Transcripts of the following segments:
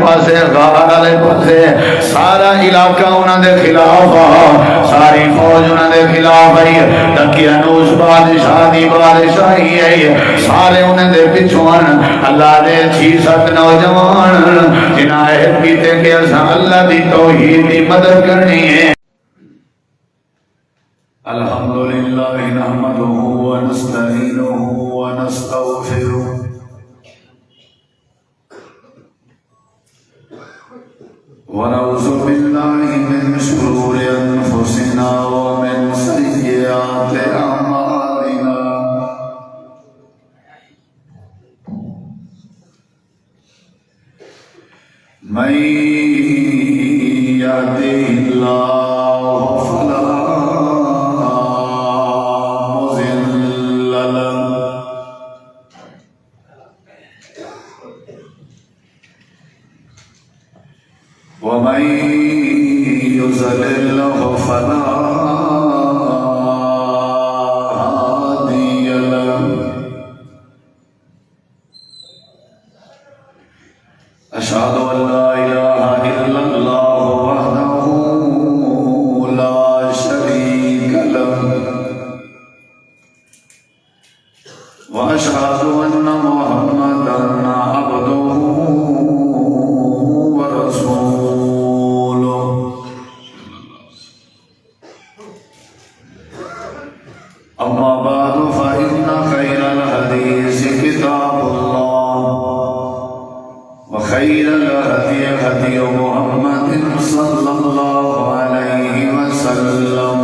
پاسے غار والے پاسے سارا علاقہ انہاں دے خلاف ساری فوج انہاں دے خلاف آئی دقیانوس بادشاہ دی بادشاہی ہے سارے انہاں دے پچھوں اللہ دے 6-7 نوجوان جنہاں عہد کیتے کہ اساں اللہ دی توحید دی مدد کرنی ہے الحمدللہ نحمدہ ونستعینہ ونستغفرہ ونعوذ باللہ من شرور انفسنا ومن سیئات اعمالنا من یهده اللہ فلا مضل له ومن يضلل فلا هادي له أشهد أن لا إله إلا الله وحده لا شريك له وأشهد أن محمدا عبده ورسوله أما بعد فإن خير الحديث كتاب الله وخير الهدي هدي محمد صلى الله عليه وسلم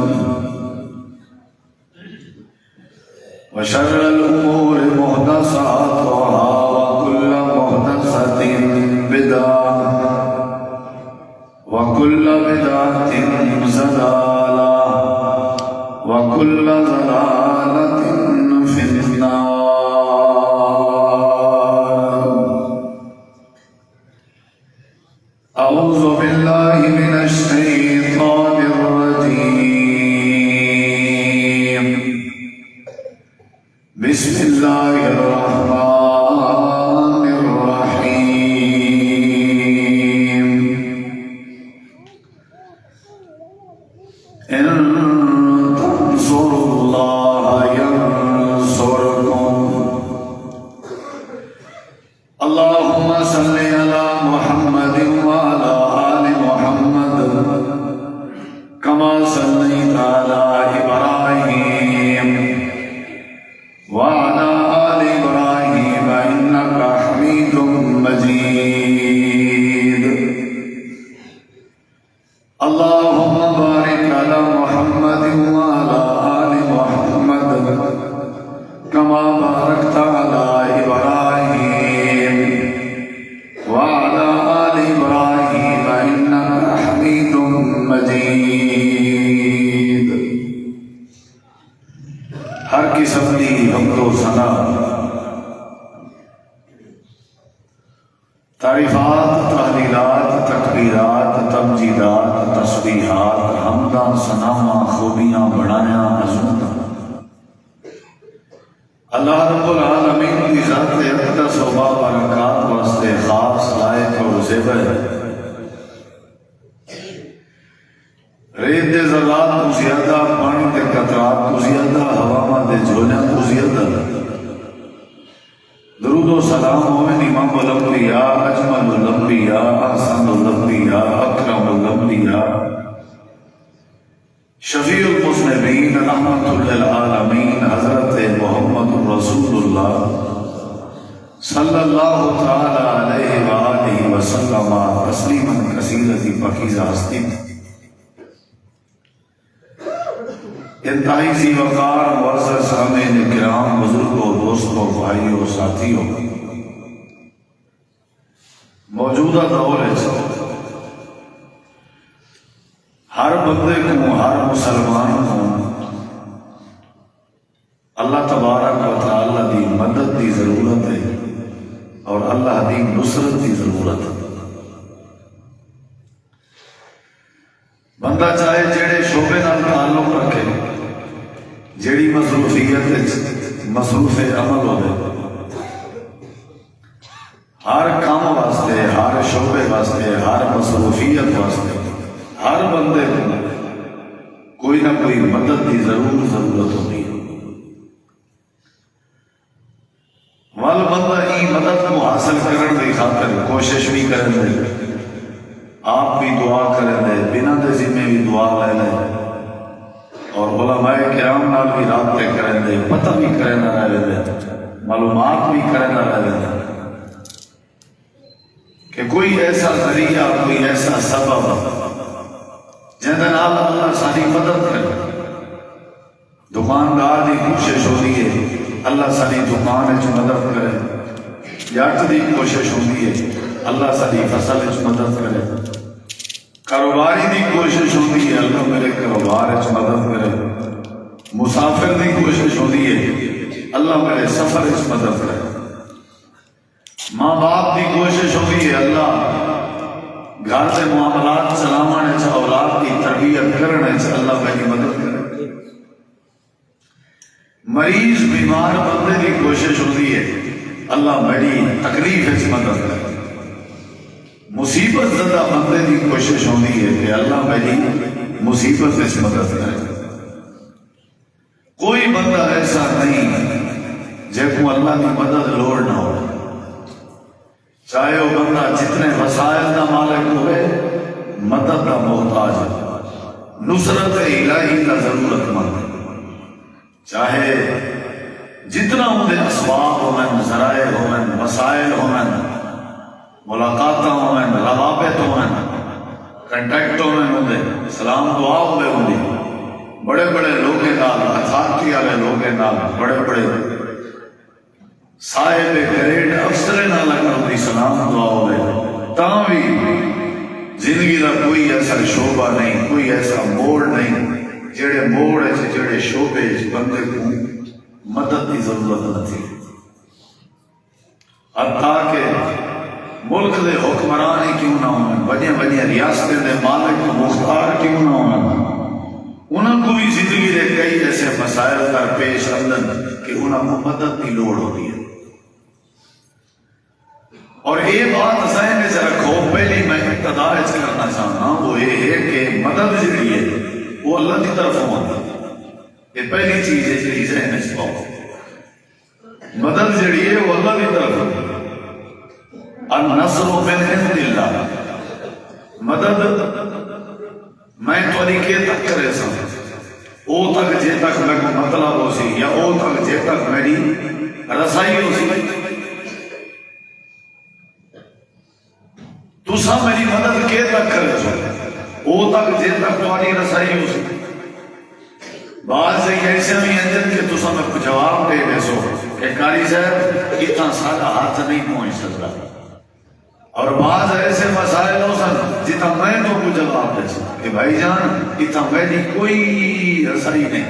وشر الأمور محدثاتها وكل محدثة بدعة وكل بدعة ضلالة وكل ضلالة في النار أعوذ بالله من الشيطان الرجيم بسم الله الرحمن الرحيم إن تنصروا الله ينصركم اللهم صل على محمد وعلى آل محمد كما صليت على إبراهيم وعلى آل إبراهيم إنك حميد مجيد اللهم بارك على محمد وعلى آل محمد كما باركت على إبراهيم وعلى آل إبراهيم إنك حميد مجيد ہر قسم کی حمد و ثنا تعریفات تحلیلات تکبیرات تمجیدات تسبیحات حمداں ثناواں خوبیاں بڑھایاں عظمتاں اللہ رب العالمین کی ذات اقدس و بابرکات واسطے خاص لائق اور زیبر ہے ریت دے ذرات تو زیادہ پانی دے قطرات تو زیادہ ہواواں دے جھولیاں تو زیادہ درود و سلام ہوئے امام الانبیاء اجمل الانبیاء احسن الانبیاء اکرم الانبیاء شفیع المذنبین رحمت للعالمین حضرت محمد رسول اللہ صلی اللہ تعالی علیہ وآلہ وسلم تسلیما کثیرا پاکیزہ ہستی انتہائی سی وقار معزز سامعین کرام بزرگوں دوستوں بھائیوں ساتھیوں موجودہ دور ہے ہر بندے کو ہر مسلمان کو اللہ تبارک و تعالی دی مدد دی ضرورت ہے اور اللہ دی نصرت دی ضرورت ہے بندہ چاہے جڑے شعبے نال تعلق رکھے جڑی مصروفیت مصروف عمل ہوئے ہر کام واسطے، ہر شعبے واسطے، ہر مصروفیت واسطے ہر بندے کو کوئی نہ کوئی مدد کی ضرورت ہوتی ہے۔ ول بندہ ای مدد کو حاصل کرنے کی خاطر کوشش بھی کریں دے، آپ بھی دعا کریں دے، بنا دے ذمے بھی دعا لے لے، اور علماء کرام نال بھی رابطے کریں دے، پتہ بھی کریں نہ رہ دے، معلومات بھی کریں نہ رہ دے کہ کوئی ایسا ذریعہ، کوئی ایسا سبب جن دے نال اللہ ساری مدد کرے۔ دکاندار دی کوشش ہوتی ہے اللہ ساری دکان وچ مدد کرے، جٹ دی کوشش ہوتی ہے اللہ ساری فصل وچ مدد کرے، کاروباری دی کوشش ہوتی ہے اللہ میرے کاروبار وچ مدد کرے، مسافر دی کوشش ہوتی ہے اللہ میرے سفر وچ مدد کرے، ماں باپ دی کوشش ہوتی ہے اللہ گھر سے معاملات چلانے سے، اولاد کی تربیت کرنے سے اللہ میری مدد کرے۔ مریض بیمار بندے کی کوشش ہوتی ہے اللہ میری تکلیف سے مدد کرے، مصیبت زدہ بندے کی کوشش ہوتی ہے کہ اللہ میری مصیبت سے مدد کرے۔ کوئی بندہ ایسا نہیں جب کو اللہ کی مدد لوڑ نہ ہو، چاہے وہ بندہ جتنے وسائل کا مالک ہوئے، مدد کا محتاج ہے، نصرت الہی کا ضرورت مند ہے، چاہے جتنا ان اسباب ہوئن، ذرائع ہوئن، وسائل ہوئن، ملاقات ہوئن، روابط ہوئن، کنٹیکٹ ہوئن، ان سلام دعا ہوئے ہوں، بڑے بڑے لوگے نال، اتھارٹی والے لوگے نال، بڑے بڑے صاحب گریڈ افسر نال اگر سلام دعا ہوئے، تاں بھی زندگی کا کوئی ایسا شعبہ نہیں، کوئی ایسا موڑ نہیں جڑے موڑ ہے جڑے شعبے بندے کو مدد کی ضرورت نہ تھی، حتیٰ کہ ملک دے حکمران ہی کیوں نہ ہوں، بڑی بڑی ریاستیں دے مالک مختار کیوں نہ ہوں، انہوں کو بھی زندگی دے کئی ایسے مسائل کر پیش آمدن کہ انہوں کو مدد کی لوڑ ہوتی ہے۔ اور یہ بات ذہن میں رکھو، پہلی میں ابتدا کرنا چاہنا وہ یہ ہے کہ مدد جڑی ہے وہ اللہ کی طرف ہوتی ہے، یہ پہلی چیز ہے جڑی ذہن میں پاؤ، مدد جڑی ہے وہ اللہ کی طرف ہوتی ہے۔ النصر من عند اللہ، مدد میں طریقے تک کرے سا، او تک جے تک میں مطلب ہو سی، یا او تک جے تک میری رسائی ہو سی، تسا میری مدد کے تک کرے سو، او تک جے تک تمہاری رسائی ہو سی۔ بعض ایسے بھی ہیں جن کے تسا میں جواب دے دے سو کہ قاری صاحب اتنا سارا ہاتھ نہیں پہنچ سکتا، اور بعض ایسے مسائل ہو سن جتنا میں تو کو جواب دے سکتا کہ بھائی جان اتنا میری کوئی رسائی نہیں،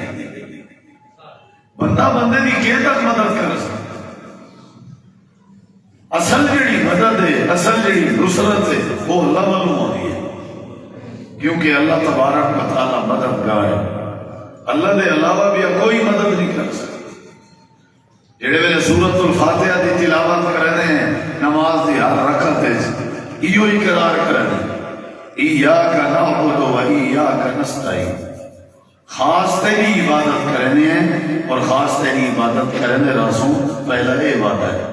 بندہ بندے دی کے تک مدد کر سکتا۔ اصل جڑی مدد ہے، اصل جڑی نصرت ہے وہ اللہ معلوم ہوتی ہے، کیونکہ اللہ تبارک و تعالی مددگار ہے، اللہ دے علاوہ بھی کوئی مدد نہیں کر سکتا۔ جڑے ویلے سورۃ الفاتحہ دی تلاوت کرنے ہیں نماز دی ہر رکعت وچ ایو اقرار کرنے ایاک نعبد و ایاک نستعین، خاص تیری عبادت کرنے ہیں اور خاص تیری عبادت کرنے رسوں پہلا یہ وعدہ ہے،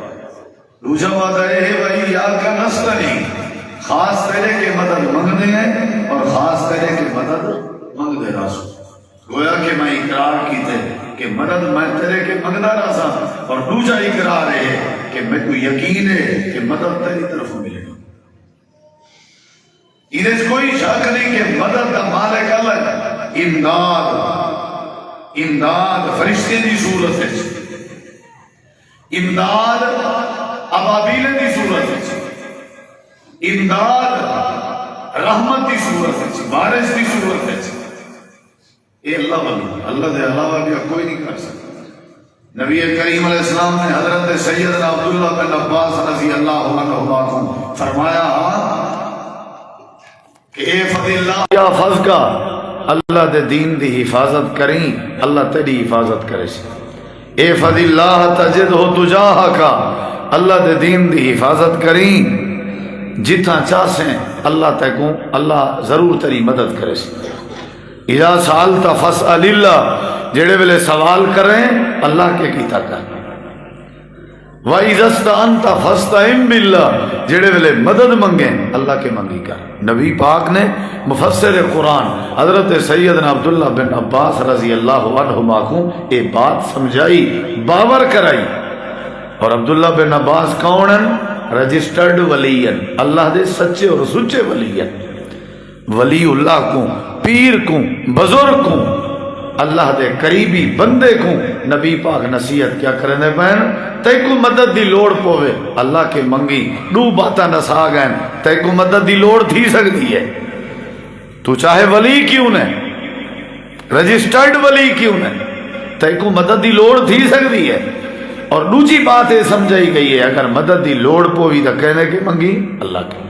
دوسرا وعدہ ہے وہی یا کا نستعین، خاص تیرے کے مدد منگنے ہیں اور خاص تیرے کے مدد منگنے رسوں، گویا کہ میں اقرار کیتے کہ مدد میں تیرے کے منگنا رہا اور دوسرا اقرار ہے کہ میں کو یقین ہے کہ مدد تیری طرف ملے گا۔ انہیں کوئی شک نہیں کہ مدد کا مالک اللہ ہے، امداد فرشتے دی صورت ہے، امداد ابابیل دی صورت ہے، امداد رحمت دی صورت ہے، بارش دی صورت ہے، یہ اللہ بنا، اللہ دے علاوہ بھی کوئی نہیں کر سکتا۔ نبی کریم علیہ السلام نے حضرت سیدنا عبداللہ بن عباس رضی اللہ عنہ کو فرمایا کہ اے فضل اللہ یا فضل کا اللہ دے دین دی حفاظت کریں، اللہ تیری حفاظت کرے سی۔ اے فضل اللہ تجد ہو تجاہ کا، اللہ دے دین دی حفاظت کریں جتنا چاہسیں اللہ تکوں اللہ ضرور تیری مدد کرے سی اذا سالت فاسأل اللہ جڑے ویلے سوال کریں اللہ کے کیتا کر وَإِذَا اسْتَعَنْتَ فَاسْتَعِنْ بِاللَّهِ جڑے ویلے مدد منگیں اللہ کے منگی کر نبی پاک نے مفسر قرآن حضرت سیدنا عبداللہ بن عباس رضی اللہ عنہما کو یہ بات سمجھائی باور کرائی اور عبداللہ بن عباس کون ہیں رجسٹرڈ ولی اللہ دے سچے اور سچے ولی ولی اللہ کو پیر کو بزرگ کو اللہ دے قریبی بندے کو نبی پاک نصیحت کیا کرنے پہن تے کو مدد دی لوڑ پوے اللہ کے منگی دو باتاں نسا گئے تے کو مدد دی لوڑ تھی سکتی ہے تو چاہے ولی کیوں نے رجسٹرڈ ولی کیوں نے تے کو مدد دی لوڑ تھی سکتی ہے اور دوسری بات یہ سمجھائی گئی ہے اگر مدد دی لوڑ پوی تو کہنے کے منگی اللہ کی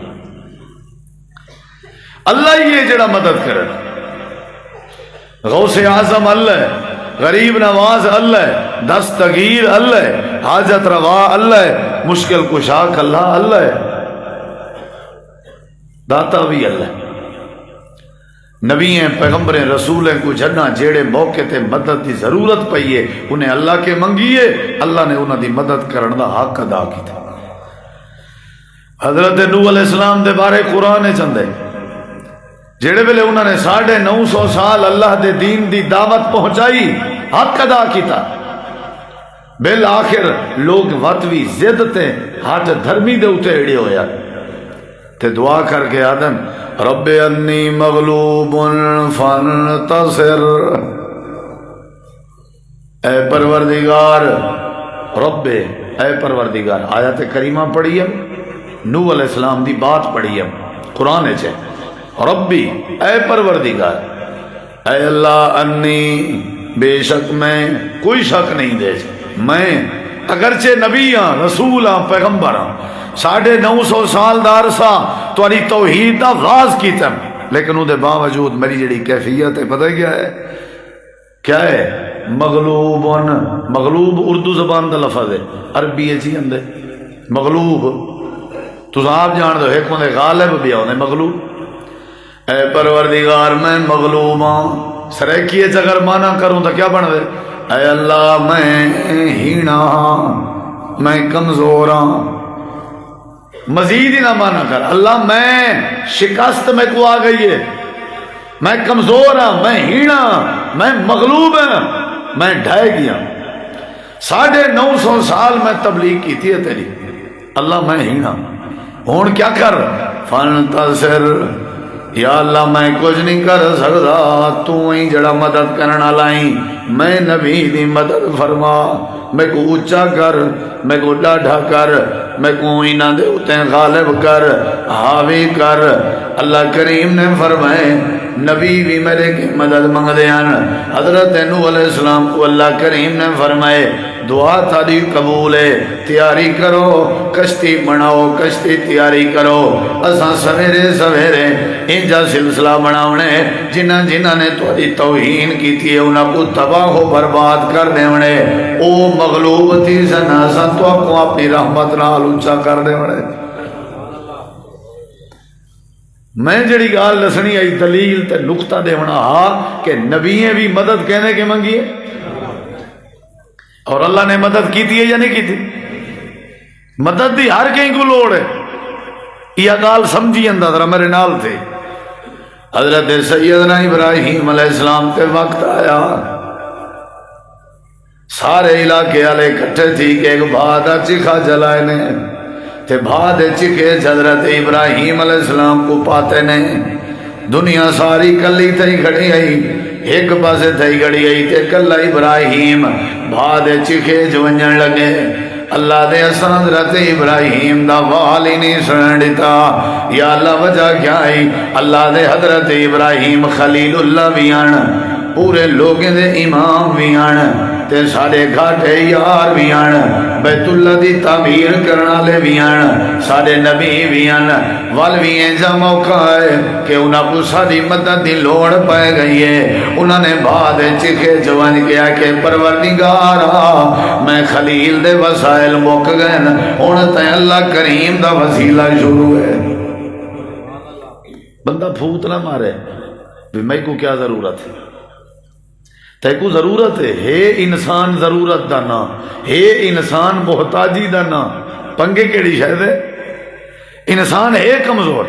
اللہ ہی ہے جڑا مدد کرے غوث اعظم اللہ غریب نواز اللہ دستگیر اللہ حاجت روا اللہ مشکل کشاک اللہ اللہ داتا بھی اللہ نبی ہیں پیغمبر رسول کو جنا جیڑے موقع تے مدد دی ضرورت پئیے انہیں اللہ کے منگیے اللہ نے انہاں دی مدد کرن دا حق ادا کیتا حضرت نوح علیہ السلام دے بارے قرآن چندے جڑے ویلے انہوں نے 950 سال اللہ دے دین دی دعوت پہنچائی حق ادا کیتا بالآخر لوگ وطوی زد تے ہاتھ دھرمی دے اتے اڑے ہویا تے دعا کر کے آدن رب انی مغلوب فانتصر اے پروردگار رب اے پروردگار آیت کریمہ پڑھی نوح علیہ السلام دی بات پڑھی قرآن چے ربی اے پروردگار اے اللہ انی بے شک میں کوئی شک نہیں دے میں اگرچہ نبی ہاں رسول ہاں پیغمبر ہاں 950 سال دا عرصہ تواڈی توحید دا واز کیتا لیکن وہ دے باوجود میری جڑی کیفیت ہے پتہ کیا ہے مغلوب اردو زبان دا لفظ ہے عربی چی اندے مغلوب تو آپ جان دو ایک میں غالب بھی ہونے مغلوب اے پروردگار میں مغلوب ہوں سریکیے اگر مانا کروں تو کیا بن دے اے اللہ میں ہینا ہاں میں کمزور ہاں مزید ہی نہ مانا کر اللہ میں شکست میں کو آ گئی ہے میں کمزور ہوں میں ہینا میں مغلوب ہوں میں ڈھائے گیا 950 سال میں تبلیغ کی تھی تیری اللہ میں ہینا ہون کیا کر فانتصر یا اللہ میں کچھ نہیں کر سکتا تو ہی جڑا مدد کرنا لائی میں نبی دی مدد فرما میں کو اونچا کر میں کو ڈاڈھا کر میں کو انہاں دے اتے غالب کر حاوی کر اللہ کریم نے فرمائے نبی بھی میرے کی مدد منگ دیاں حضرت نوح علیہ السلام کو اللہ کریم نے فرمائے دعا تاری قبول ہے تیاری کرو کشتی بناؤ کشتی تیاری کرو اساں سویرے سویرے انجا سلسلہ بناونے جنہ نے تاری توہین کی تھی انہاں کو تباہ و برباد کر دیونے او مغلوب تھی سنا سن تو آپ کو اپنی رحمت نال اونچا کر دیونے میں جڑی گال دسنی آئی دلیل تے نقطہ دیونا ہا کہ نبییں بھی مدد کہنے کے منگی ہے اور اللہ نے مدد کی تھی یا نہیں کی تھی مدد دی ہر کہیں کو لوڑ ہے یہ گال سمجھی اندہ ذرا میرے نال تھے حضرت سیدنا ابراہیم علیہ السلام تے وقت آیا سارے علاقے والے کٹھے تھی کہ ایک بھادا چکھا جلائے نے تے بھادے چکھے حضرت ابراہیم علیہ السلام کو پاتے نے دنیا ساری کلی تھی کھڑی آئی ایک پاسے تھی کھڑی آئی تے کلا ابراہیم بھادے چکھے جو ونجن لگے اللہ دے اصلا حضرت ابراہیم دا وال ہی نہیں سنن دیتا یا اللہ وجہ کیا ہے اللہ دے حضرت ابراہیم خلیل اللہ بھی آن پورے لوگیں دے امام بھی آن تے سارے گھاٹے یار بھی آن بیت اللہ دی تعمیر کرنا لے بھی ہیں سارے نبی بھی ہیں وال بھی ہیں جا موقع ہے کہ انہاں کو ساری مدد دی لوڑ پائے گئی ہے انہوں نے بعد چکے جوان کیا کہ پروردگارا میں خلیل دے وسائل مک گئے ہن تے اللہ کریم دا وسیلہ شروع ہے بندہ پھوت نہ مارے بھی میں کو کیا ضرورت ہے تے کو ضرورت ہے انسان ضرورت دا نا ہے انسان محتاجی دا نا پنگے کیڑی شاید ہے انسان ہے کمزور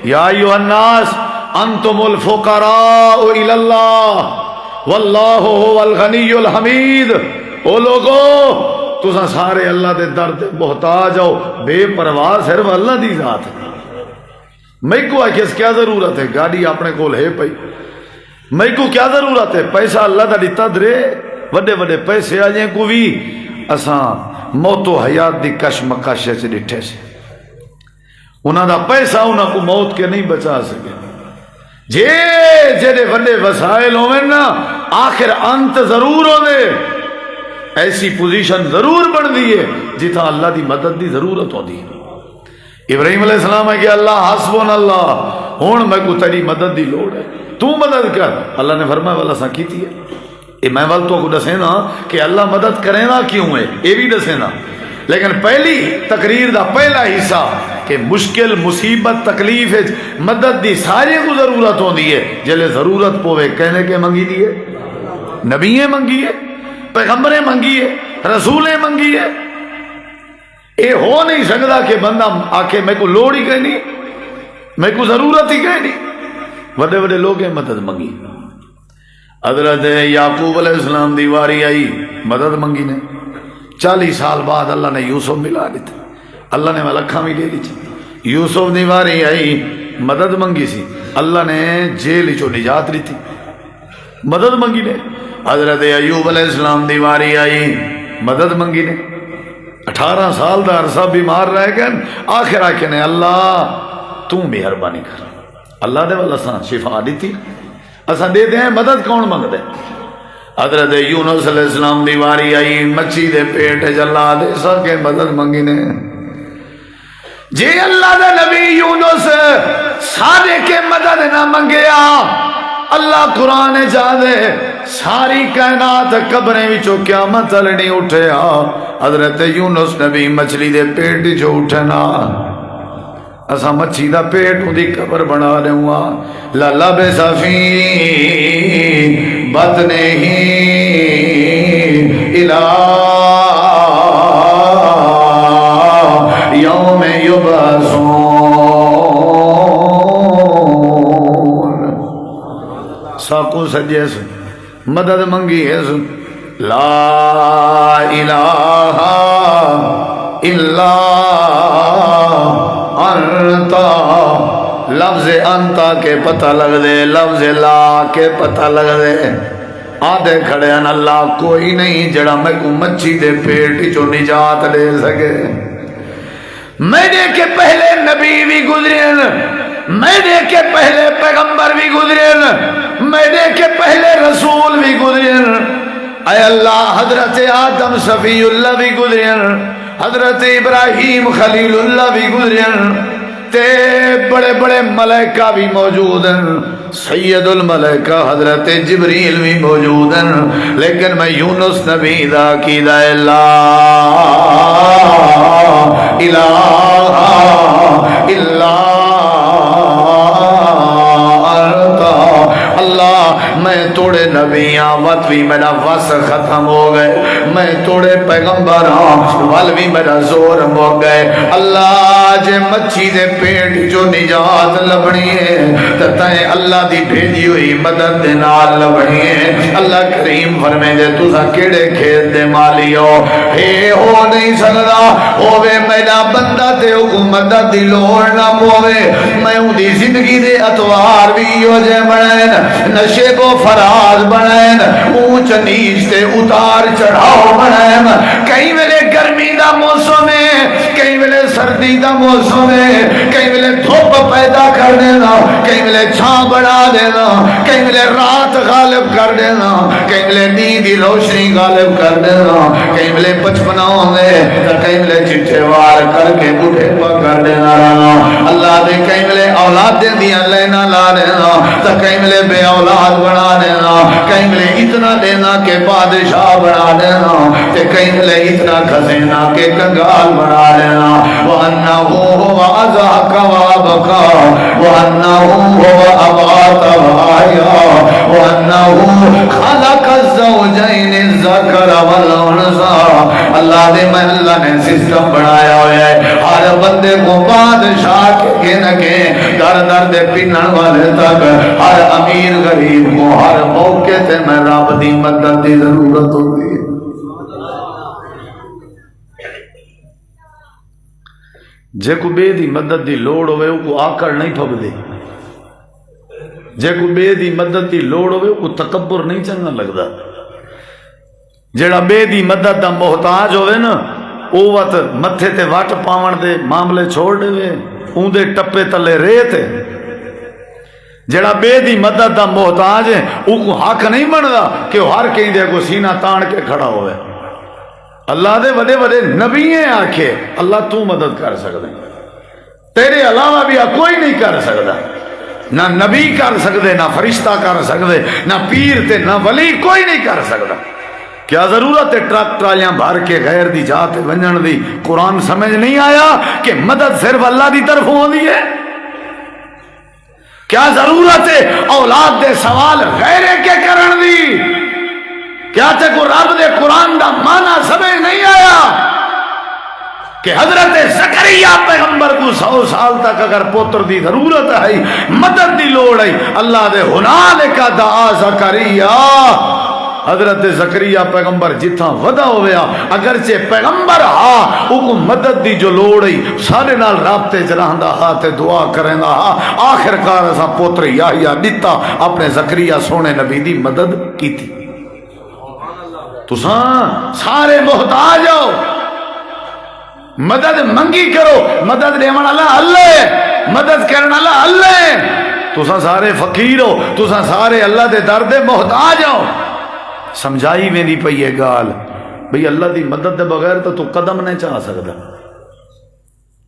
یا ایوہ الناس انتم الفقراء الی اللہ واللہ هو الغنی الحمید او لوگو تساں سارے اللہ دے درد محتاج ہو بے پرواہ صرف اللہ دی ذات ہے میں کو آکھے اس کیا ضرورت ہے گاڑی اپنے کول ہے پئی میں کو کیا ضرورت ہے پیسہ اللہ دا دیتا درے وڈے وڈے پیسے آ جائیں کو بھی اساں موت و حیات دی کشمکش سے ڈٹھے سے انہاں دا پیسہ انہاں کو موت کے نہیں بچا سکے جے وڈے وسائل ہوئے نا آخر انت ضرور ہوئے ایسی پوزیشن ضرور بڑھ دیئے جتا اللہ دی مدد دی ضرورت ہو دی ابراہیم علیہ السلام ہے کہ اللہ حسبون اللہ ہون میں کو تیری مدد دی لوڑ ہے تو مدد کر اللہ نے فرمایا والا سا کی تھی ہے میں وال تو کو دسے نا کہ اللہ مدد کرے نا کیوں ہے یہ بھی دسے نا لیکن پہلی تقریر دا پہلا حصہ کہ مشکل مصیبت تکلیف ہے مدد دی سارے کو ضرورت ہوندی ہے جلے ضرورت پوے کہنے کے منگی دیئے نبییں منگی ہے پیغمبریں منگی ہے رسولیں منگی ہے اے ہو نہیں سکتا کہ بندہ آکے میں کو لوڑ ہی کہیں نہیں میں کو ضرورت ہی کہیں نہیں وڈے وڈے لوگ ہیں مدد منگی حضرت یعقوب علیہ السلام دی واری آئی مدد منگی نے 40 سال بعد اللہ نے یوسف ملا دیتا اللہ نے ملکھا بھی لے لی تھی یوسف دی واری آئی مدد منگی سی اللہ نے جیل چو نجات لی تھی مدد منگی نے حضرت ایوب علیہ السلام دی واری آئی مدد منگی نے 18 سال دا عرصہ بیمار رہ گئے آخر آکے نے اللہ تو مہربانی کر اللہ دے والا سان شفا دیتی اساں دے دیں مدد کون منگ دے حضرت یونس علیہ السلام دی واری آئی مچھی دے پیٹ جلا دے سکے مدد منگی نے جی اللہ دے نبی یونس سارے کے مدد نہ منگیا اللہ قرآن جا دے ساری کائنات قبریں وچوں قیامت لڑی اٹھیا حضرت یونس نبی مچھلی دے پیٹ جو اٹھنا اسا مچھی دا پیٹ دی قبر بنا لے ہوا لالا بے صفی بطنے ہی الہ یوم یبعثون ساکو سجے سے مدد منگی ہے لا الہ الا انتا لفظ انتا کے پتہ لگ دے لفظ لا کے پتہ لگ دے آدھے کھڑے ہیں اللہ کوئی نہیں جڑا میں کو مچھی دے پیٹ چو نجات دے سکے میرے کے پہلے نبی بھی گزرین میرے کے پہلے پیغمبر بھی گزرین میرے کے پہلے رسول بھی گزرین اے اللہ حضرت آدم صفی اللہ بھی گزرین حضرت ابراہیم خلیل اللہ بھی گزرین تے بڑے بڑے ملائکہ بھی موجود ہیں سید الملائکہ حضرت جبریل بھی موجود ہیں لیکن میں یونس نبی دا کی دا لا الہ الا اللہ میں توڑے نبیاں وقت بھی میرا وس ختم ہو گئے میں توڑے پیغمبر وال بھی میرا زور ہو گئے اللہ جے مچھی دے پیٹ جو نجات لبنی ہے تتائیں اللہ دی بھیجی ہوئی مدد دے نال لبنی ہے اللہ کریم فرمے دے تُسا کیڑے کھیت دے مالی ہو اے ہو نہیں سکتا ہووے میرا بندہ تے حکومت دی لوڑ نہ پوے میں ہوں دی زندگی دے اتوار بھی ہو جے بڑھائن نشیب و فراز بڑھائن اونچ نیچ تے اتار چڑھاؤ بڑھائن کئی ویلے گرمی دا موسم ہے کئی ویلے سردی دا موسم ہے کئی ویلے دھوپ پیدا کر دینا کئی ملے چھاں بڑھا دینا، کہیں ملے رات غالب کر دینا، کہیں ملے نیند کی روشنی غالب کر دینا، کہیں ملے بچپنا ہوندے تو کہیں ملے چٹھے وار کر کے بوڑھے پا کر دینا رہنا، اللہ دے کہیں ملے اولاد دیاں لینا لا دینا تو کہیں ملے بے اولاد بنا دینا، کہیں ملے اتنا دینا کہ بادشاہ بنا دینا، تے کہیں ملے اتنا خزینہ کہ کنگال بنا دینا۔ وَأَنَّهُ هُوَ أَضْحَكَ وَأَبْكَىٰ وَأَنَّهُ هُوَ أَمَاتَ وَأَحْيَا وَأَنَّهُ خَلَقَ الزَّوْجَيْنِ الذَّكَرَ وَالْأُنثَىٰ۔ اللہ دے میں اللہ نے سسٹم بنایا ہوا ہے، ہر بندے کو بادشاہ کے گن کے در در دے پنن والے تک، ہر امیر غریب کو ہر موقع تے میں رب دی مدد دی ضرورت ہوتی ہے۔ جے کو بے دی مدد دی لوڑ ہوئے کو آکڑ نہیں پھب دے، جے کو بے دی مدد دی لوڑ ہوئے کو تکبر نہیں چنگا لگدا، جیڑا بے دی مدد دا محتاج ہوئے نا او وقت متھے تے وٹ پاون دے معاملے چھوڑ دے وے اون دے ٹپے تلے ریت ہے، جیڑا بے دی مدد دا محتاج ہے او کو حق نہیں بندا کہ وہ ہر کہیں دے کو سینہ تان کے کھڑا ہوئے۔ اللہ دے وڈے وڈے نبییں آکھے اللہ تو مدد کر سکتے، تیرے علاوہ بھی کوئی نہیں کر سکتا، نہ نبی کر سکتے، نہ فرشتہ کر سکتے، نہ پیر تے نہ ولی، کوئی نہیں کر سکتا۔ کیا ضرورت ہے ٹرک ٹرالیاں بھر کے غیر دی جات ونجن دی؟ قرآن سمجھ نہیں آیا کہ مدد صرف اللہ دی طرف ہوندی ہے؟ کیا ضرورت ہے اولاد دے سوال غیرے کے کرن دی؟ کیا تے کو رب دے قرآن دا معنی سمجھ نہیں آیا کہ حضرت زکریا پیغمبر کو 100 سال تک اگر پوتر دی ضرورت ہے، مدد دی لوڑ ہے، اللہ دے ہنالک دعا زکریا، حضرت زکریا پیغمبر جتھاں ودا ہویا اگرچہ پیغمبر ہا او کو مدد دی جو لوڑ ہے سارے نال رابطے چرہندا ہا تے دعا کریندا ہا، آخر کار اسا پوتر یحییٰ دتا، اپنے زکریا سونے نبی دی مدد کیتی۔ تساں سارے محتاج ہو، مدد منگی کرو، مدد دیون والا اللہ، مدد کرن والا اللہ، تساں سارے فقیر ہو، تساں سارے اللہ دے در دے محتاج ہو۔ سمجھائی ویندی پئی ہے گال بھئی اللہ دی مدد دے بغیر تو قدم نہیں چاہ سکدا،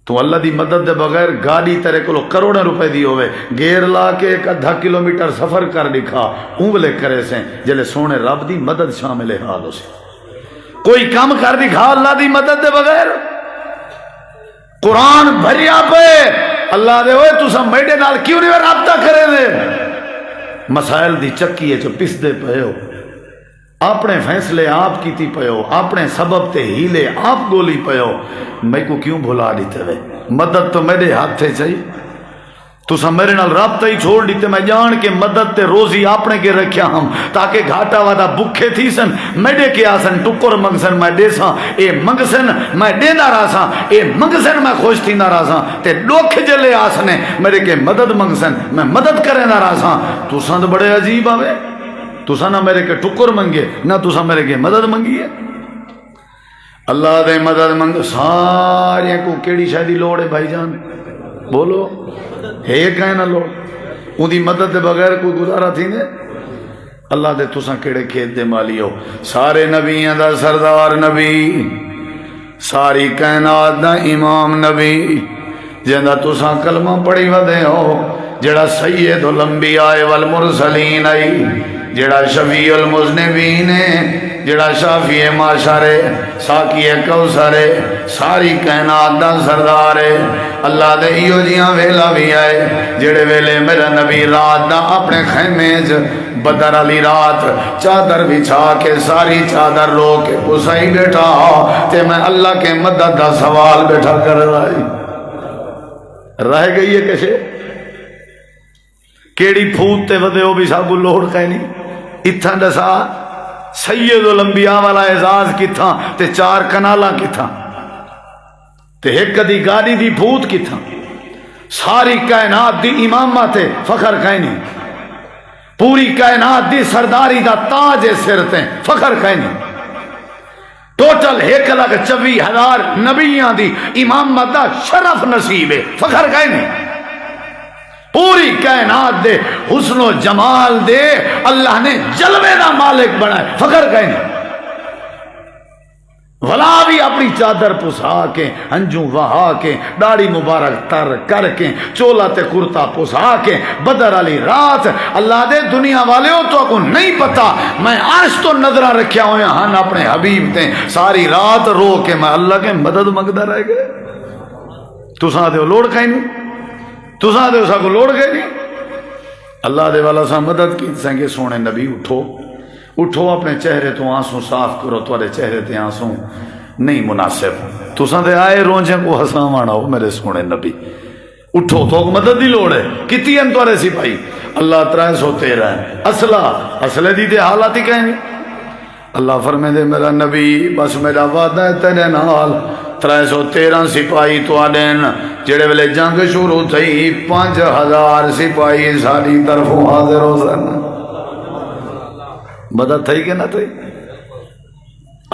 تو اللہ دی مدد دے بغیر گاڑی تیرے کو کروڑیں روپے دی ہوئے گیر لا کے 1.5 کلومیٹر سفر کر دکھا اونگلے کرے سے جلے سونے رب دی مدد شامل حال ہو سے، کوئی کام کر دکھا اللہ دی مدد دے بغیر۔ قرآن بھریا پہ اللہ دے ہوئے تو سب میڈے نال کیوں نہیں رابطہ کرے دے؟ مسائل دی چکی ہے جو پس دے پہ ہو، اپنے فیصلے آپ کیتی پیو، اپنے سبب تے ہیلے آپ گولی پیو، میں کو کیوں بھلا دیتے ہوئے؟ مدد تو میرے ہاتھ تھے چاہیے، تو سب میرے نال رابطہ ہی چھوڑ دیتے، میں جان کے مدد تے روزی آپنے کے رکھیا ہم تاکہ گھاٹا وعدہ بکھے تھی سن میڈے کے آسن ٹکر منگسن میں دے ساں، اے منگسن میں دے نہ رہا ساں، اے منگسن میں خوش تھی نہ رہا ساں، تے لوکھ جلے آسنے میرے کے مدد منگسن میں مدد کرے نہ رہا ساں، تو سند بڑے عجیب آوے، تسا نہ میرے کے ٹکر منگے نہ تسا میرے کے مدد منگی ہے۔ اللہ دے مدد منگ سارے کو کیڑی شاید لوڑ ہے بھائی جان بولو، ایک ہے نہ لوڑ، ان دی مدد دے بغیر کوئی گزارا تھی نے؟ اللہ دے تسا کیڑے کھیت دے مالی ہو، سارے نبیوں دا سردار نبی، ساری کائنات دا امام نبی، جنہ تسا کلمہ پڑھی ودے ہو، جڑا سید الانبیاء والمرسلین آئی، جڑا شفیع المذنبین ہے، جڑا شافی معاشر ہے، ساقی کوثر ہے، ساری کائنات دا سردار ہے۔ اللہ دے ایو جیاں ویلا بھی آئے جڑے ویلے میرا نبی رات دا اپنے خیمے چ بدر علی رات چادر بچھا کے ساری چادر رو کے اسائی بیٹھا تے میں اللہ کے مدد دا سوال بیٹھا کر رہ گئی ہے کیسے کیڑی پھوت تے ودے ہو بھی ساگو لوڑ کہیں نہیں، اتھاں دسا سید الانبیاء والا اعزاز کتھاں تے 4 کنالاں کتھاں تے ایک دی گاڑی دی پھوت کتھاں، ساری کائنات دی امامہ تے فخر کہیں نہیں، پوری کائنات دی سرداری دا تاج سر تے فخر کہیں نہیں، ٹوٹل 1,24,000 نبیاں دی امامت دا شرف نصیب ہے، فخر کہیں نہیں، پوری کائنات دے حسن و جمال دے اللہ نے جلوے دا مالک بنائے، فخر کہیں ولا بھی اپنی چادر پسا کے ہنجوں وہا کے داڑھی مبارک تر کر کے چولا تے کرتا پسا کے بدر علی رات اللہ دے دنیا والے ہو تو کو نہیں پتا میں آج تو نظرہ رکھیا ہوئے ہن اپنے حبیب تے ساری رات رو کے میں اللہ کے مدد مگدہ رہ گئے. تساں دے لوڑ کہیں نہیں، تساں دے اسا کو لوڑ گئے نہیں. اللہ دے والا سا مدد کی سنگے سونے نبی اٹھو اٹھو اپنے چہرے تو آنسوں صاف کرو، تھوڑے چہرے تے آنسوں نہیں مناسب. تساں دے آئے رونجیں کو ہساوانا ہو میرے سونے نبی. اٹھو تو مدد دی لوڑ ہے کتی ہیں توارے سپاہی اللہ 313 ہے اسلحے دی تے حالات ہی کہیں نہیں. اللہ فرمائے دے میرا نبی بس میرا وعدہ ہے تیرے نال 313 سپاہی تو آدین جڑے ویلے جنگ شروع تھی 5000 سپاہی ساری طرفوں حاضر ہو سن. مدد تھی کہ نہ تھی؟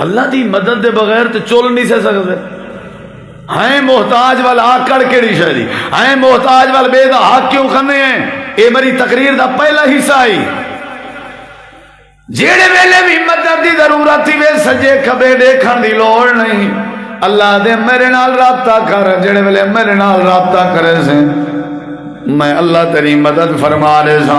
اللہ دی مدد دے بغیر تو چول نہیں سے سکتے. ہیں محتاج وال آکڑ کیڑی شہری ہیں محتاج وال بے دا حق کیوں کرنے ہیں. اے میری تقریر دا پہلا حصہ آئی جیڑے ویلے بھی مدد دی ضرورت تھی وے سجے کھبے دیکھن دی لوڑ نہیں. اللہ دے میرے نال رابطہ کر، جڑے ویلے میرے نال رابطہ کرے سے میں اللہ تیری مدد فرما دے سا.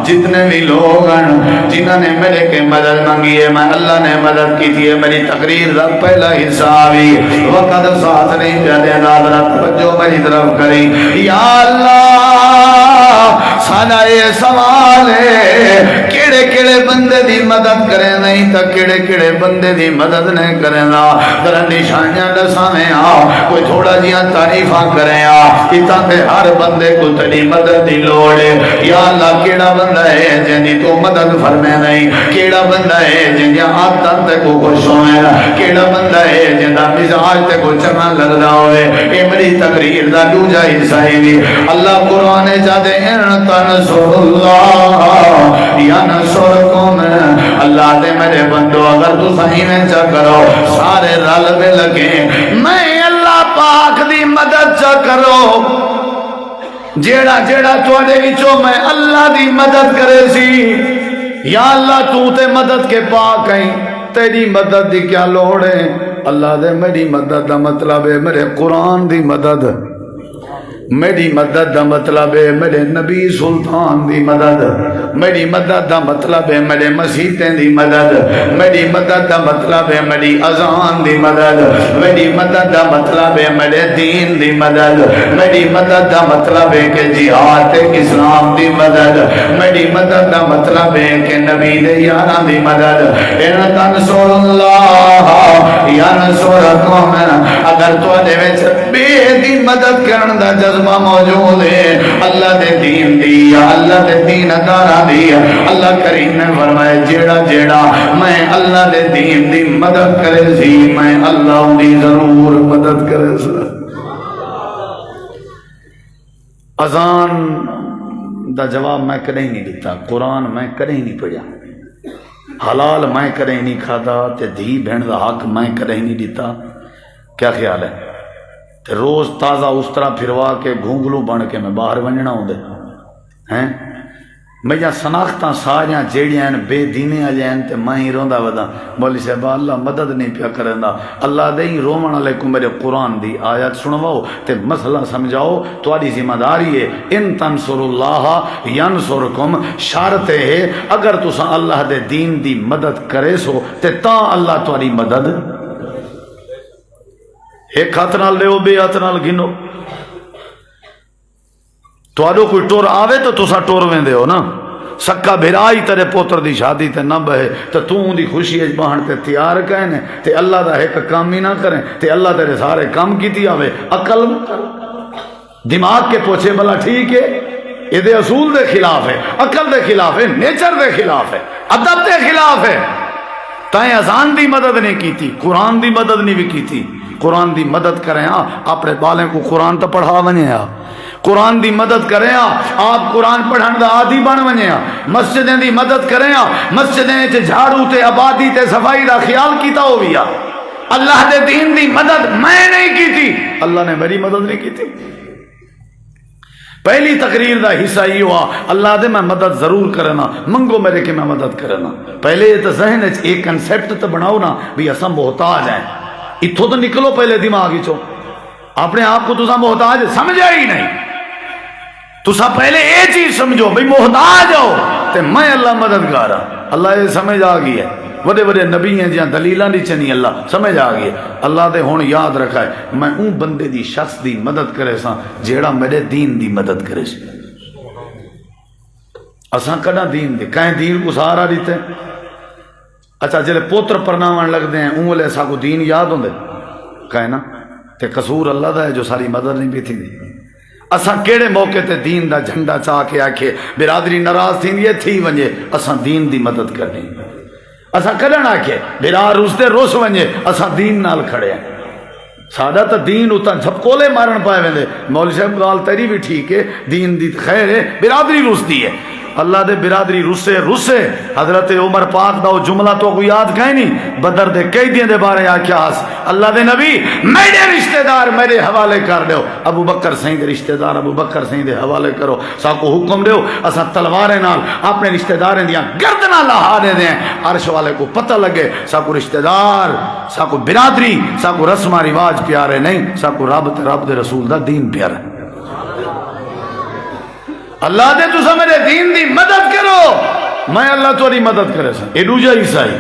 جتنے بھی لوگ ہیں جنہوں نے میرے کے مدد مانگی ہے میں اللہ نے مدد کی تھی. میری تقریر دا پہلا حصہ بھی وقت ساتھ نہیں پیادے ناظرہ توجہ میری طرف کری. یا اللہ سانا یہ سوال ہے کیڑے کیڑے بندے دی مدد کرے نہیں تا کیڑے کیڑے بندے دی مدد نہیں کرے نا. ذرا نشانیاں دساویں آ کوئی تھوڑا جیاں تعریفاں کریں آ اتنا تے ہر بندے کو تیری مدد دی لوڑ ہے. یا اللہ کیڑا بندہ ہے جن دی تو مدد فرمے نہیں، کیڑا بندہ ہے جن دی عادت تے کو خوش ہوئے، کیڑا بندہ ہے جن دا مزاج تے کو چنگا لگدا ہوئے. اے میری تقریر دا دوجا حصہ ہے. اللہ قرآن جادے ان تنصر اللہ ینصرکم. اللہ دے میرے بندو اگر تو صحیح میں چا کرو سارے رل میں لگے میں اللہ پاک دی مدد چا کرو. جیڑا جیڑا تواڈے وچوں میں اللہ دی مدد کرے سی. یا اللہ تو تے مدد کے پاک ہیں، تیری مدد دی کیا لوڑ ہے. اللہ دے میری مدد دا مطلب ہے میرے قرآن دی مدد، میری مدد دا مطلب ہے میرے نبی سلطان دی مدد، میری مدد دا مطلب ہے میرے مسیحیں دی مدد، میری مدد دا مطلب ہے میری اذان دی مدد، میری مدد دا مطلب ہے میرے دین دی مدد، میری مدد دا مطلب ہے کہ جہاد اسلام دی مدد، میری مدد دا مطلب ہے کہ نبی دے یاراں دی مدد. ان تنصر اللہ ینصرکم. اگر تواڈے وچ بے دی مدد کرن دا جذبہ موجود ہے اللہ دے دین دی یا اللہ دے دین دارا دی، اللہ کریم نے فرمایا جیڑا جیڑا میں اللہ دے دین دی مدد کرے سی میں اللہ دی ضرور مدد کرے سی. اذان دا جواب میں کدیں نہیں دیتا، قرآن میں کدیں نہیں پڑھیا، حلال میں کدیں نہیں کھادا تے دھی بہن دا حق میں کدیں نہیں دیتا. کیا خیال ہے؟ تے روز تازہ اس طرح پھروا کے گھونگلو بن کے میں باہر ونجنا ہوں دے ہیں میجا سناختاں ساریاں جیڑیاں بے دینے آجائیں تے میں ہی روندہ ودا مولی صاحبہ اللہ مدد نہیں پیا کرندا. اللہ دے ہی رومن علیکم میرے قرآن دی آیات سنواؤ تے مسئلہ سمجھاؤ تواڈی ذمہ داری ہے. ان تنصر اللہ ینصرکم. شرط ہے اگر تساں اللہ دے دین دی مدد کرے سو تے تاں اللہ تواڈی مدد. ایک ہاتھ نال لےو بے ہاتھ نال گنو. تواڈو کوئی ٹور آوے تو تسا ٹور ویندے ہو نا. سکا بھرائی تیرے پوتر دی شادی تے نہ بہے تو توں دی خوشی اج بہن تے تیار کہنے تے اللہ دا ایک کام ہی نہ کریں تے اللہ تیرے سارے کام کیتی آوے. عقل دماغ کے پوچھے بلا ٹھیک ہے یہ دے اصول دے خلاف ہے، عقل دے خلاف ہے، نیچر دے خلاف ہے، ادب دے خلاف ہے. تائیں اذان دی مدد نہیں کی تھی، قرآن دی مدد نہیں بھی کی تھی. قرآن دی مدد کریں اپنے بالیں کو قرآن تو پڑھا ونجے قرآن دی مدد کریں آپ قرآن پڑھن دا عادی بن ونجے مسجدیں دی مدد کریں مسجدیں تے جھاڑو تے آبادی تے صفائی دا خیال کیتا ہو گیا. اللہ دے دین دی مدد میں نہیں کی تھی، اللہ نے میری مدد نہیں کی تھی. پہلی تقریر دا حصہ یہ ہوا اللہ دے میں مدد ضرور کرنا، منگو میرے کہ میں مدد کرنا۔ پہلے یہ تو ذہن ایک کنسیپٹ تو بناؤ نا بھی اساں محتاج ہیں، اتھوں تو نکلو پہلے دماغی چو، اپنے آپ کو تسا محتاج سمجھا ہی نہیں، تسا پہلے یہ چیز سمجھو بھئی محتاج ہو تے میں اللہ مددگار ہوں۔ اللہ یہ سمجھ آ گئی ہے، بڑے بڑے نبی ہیں جہاں دلیلاں نہیں چنی، اللہ سمجھ آ گئی ہے۔ اللہ دے ہون یاد رکھا ہے میں اون بندے دی شخص دی مدد کرے سا جیڑا میرے دین دی مدد کرے سا۔ اساں کڈا دین دے کہیں دین کو سہارا دیتے ہیں، اچھا جلے پوتر پرناون لگ دے ہیں اون والے اساں کو دین یاد ہوندے کہیں نا، تے قصور اللہ دا ہے جو ساری مدد نہیں بھی تھی دی۔ اساں کیڑے موقع تے دین دا جھنڈا چاہ کے آکھے برادری ناراض تھی یہ تھی ونجے اساں دین دی مدد کرنی، اساں کڈن آکھے برار اس دے روس ونجے اساں دین نال کھڑے ہیں۔ سادہ تا دین اتنا جھپکولے مارن پائے ویندے، مولوی صاحب گال تیری بھی ٹھیک ہے، دین دی خیر ہے، برادری روس دی ہے، اللہ دے برادری روسے حضرت عمر پاک دا وہ جملہ تو کوئی یاد کہیں نہیں، بدر دے کئی دن دے بارے آکھیا اللہ دے نبی میرے رشتہ دار میرے حوالے کر دیو، ابو بکر سہیں دے رشتہ دار ابو بکر سہیں دے حوالے کرو، ساکو حکم دیو اسا تلوارے نال اپنے رشتہ داریں دیاں گردناں لہا دے دیں، عرش والے کو پتہ لگے ساکو رشتہ دار ساکو برادری ساکو رسمہ رواج پیارے نہیں، ساکو رب دے رسول دا دین پیارے۔ اللہ دے تو میرے دین دی مدد کرو، میں اللہ تاری مدد کرے سا۔ اے دوجا عیسائی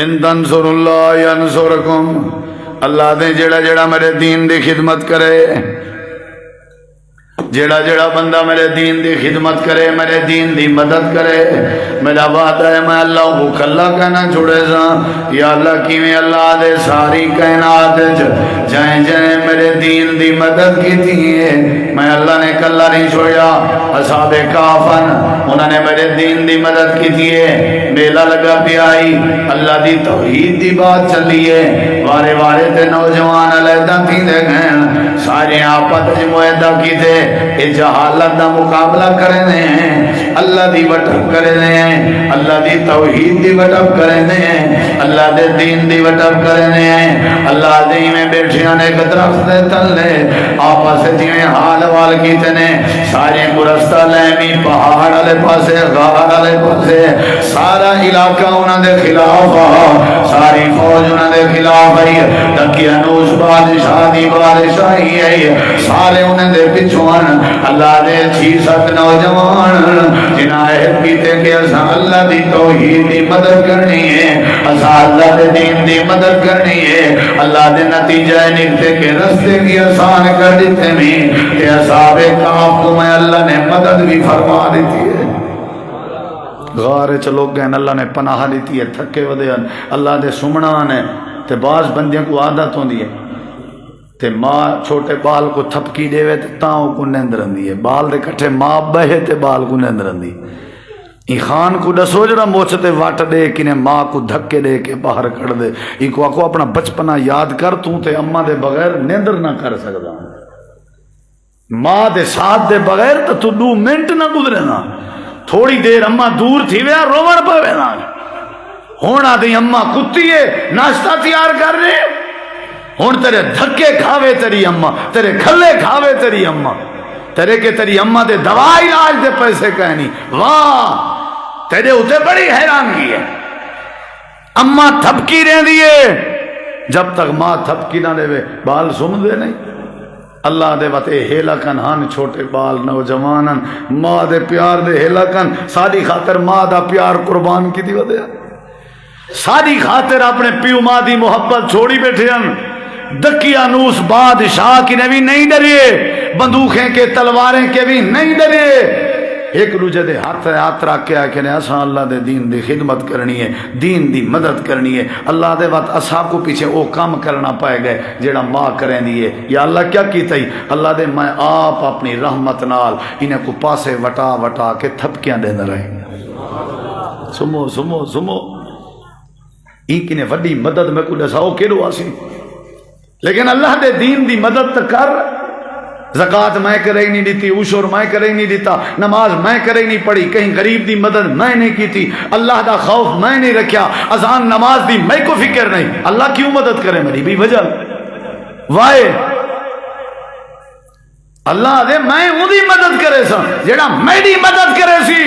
ان تنصر اللہ ینصرکم، اللہ دے جڑا میرے دین دی خدمت کرے، جڑا بندہ میرے دین دی خدمت کرے، میرے دین دی مدد کرے، میرا وعدہ ہے میں اللہ کو کھلا کہنا چھوڑے سا۔ یا اللہ کیویں اللہ دے ساری کائنات جائیں میرے دین دی مدد کی تھی، میں اللہ نے کلا نہیں چھوڑیا۔ اصحاب کافن انہوں نے میرے دین دی مدد کی تھی، میلہ لگا پی آئی اللہ دی توحید دی بات چلیے، وارے تے نوجوان علیحدہ تھی دے گئے، سارے آپت معاہدہ کی تھے یہ جہالت دا مقابلہ کرنے ہیں، اللہ دی وٹپ کرنے ہیں، اللہ دی توحید دی وٹپ کرنے ہیں، اللہ دے دین دی وٹپ کرنے ہیں، اللہ دی میں بیٹھیاں نے درخت دے تلے آپس جیویں حال وال کیتے نے، سارے گرستہ لیمی پہاڑ والے پاسے غار والے پاسے سارا علاقہ انہاں دے خلاف، ساری فوج انہاں دے خلاف آئی، دقیانوس بادشاہ دی بادشاہی آئی، سارے انہاں دے پچھوان اللہ دے 6-7 نوجوان جنہاں عہد کیتے کہ اساں اللہ دی توحید دی مدد کرنی ہے، اساں اللہ دے دین دی مدد کرنی ہے، اللہ دے نتیجہ نکتے کہ رستے کی آسان کر دیتے میں کہ اصحاب کہف کو میں اللہ نے مدد بھی فرما دیتی ہے، غار چلو گئے اللہ نے پناہ دیتی ہے، تھکے ودے اللہ دے سمنان ہے، تے بعض بندیاں کو عادت ہوندی ہے تے ماں چھوٹے بال کو تھپکی دے وے تے تاں کو نیند رہندی ہے، بال دے کٹھے ماں بہے تے بال کو نیند رہندی، ای خان کو دسو جڑا موچتے واٹ دے کنے ماں کو دھکے دے کے باہر کڑ دے، ای کو آکو اپنا بچپنا یاد کر، تو تے اماں دے بغیر نیندر نہ کر سکدا، ماں دے ساتھ دے بغیر تو 2 منٹ نہ گزرے نا، تھوڑی دیر اماں دور تھی وے روڑ پوے نا، ہونا دی اماں کتی ہے ناشتہ تیار کر رہے، ہون تیرے دھکے کھاوے تیری اماں، تیرے کھلے کھاوے تیری اماں، تیرے کے تیری اماں دے دوائی علاج دے پیسے کہنی، واہ تیرے ہوتے بڑی حیرانگی ہے، اماں تھپکی رہ دیئے، جب تک ماں تھپکی نہ دے وے بال سم دے نہیں، اللہ دے وطے ہیلا کن ہن چھوٹے بال نوجوانن، ماں دے پیار دے ہیلا کن، ساری خاطر ماں دا پیار قربان کی دی ودے، ساری خاطر اپنے پیو ماں دی محبت چھوڑی بیٹھے ہن، دقیانوس بادشاہ کی نے بھی نہیں ڈریے، بندوقیں کے تلواریں کے بھی نہیں ڈریے، ایک دوجے دے ہاتھ رکھ کے آکے نے اساں اللہ دے دین دی خدمت کرنی ہے، دین دی مدد کرنی ہے، اللہ دے وقت اصحاب کو پیچھے او کام کرنا پائے گئے جیڑا ماں کریں دیئے، یا اللہ کیا کیتا ہی اللہ دے میں آپ اپنی رحمت نال انہیں کو پاسے وٹا کے تھپکیاں دے نہ رہیں گے، سمو ایک نے وڈی مدد میں کو دساؤ کیڑو آسی، لیکن اللہ دے دین دی مدد کر، زکاة میں کرے نہیں دیتی، عشر میں کرے نہیں دیتا، نماز میں کرے نہیں پڑھی، کہیں غریب دی مدد میں نہیں کی تھی، اللہ دا خوف میں نہیں رکھیا، اذان نماز دی میں کو فکر نہیں، اللہ کیوں مدد کرے میری بھی وجہ وائے، اللہ دے میں اودی مدد کرے سا جیڑا میری مدد کرے سی.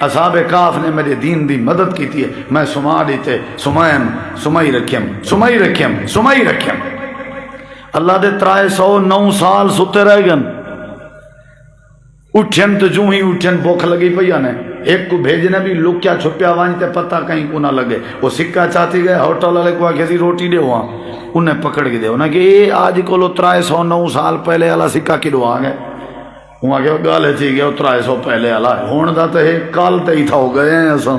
اصحاب کاف نے میرے دین دی مدد کی تھی. میں سما دیتے سمائی رکھیم. اللہ دے 309 سال ستے رہ گن. اٹھن تو جو ہی اٹھن بوکھ لگی پیا نے. ایک کو بھیجنے بھی لکیا چھپیا وانتے پتہ کہیں کو نہ لگے. وہ سکہ چاہتی گئے ہوٹل والے کو آکے سی روٹی دے وہاں انہیں پکڑ کے دے. انہیں کہ اے آج کو لو 309 سال پہلے والا سکہ کی دعا گئے. وہاں کہ گالے تھی گئے 300 پہلے والا ہون دا تے کال تے ہی تھا ہو گئے ہیں ایسا.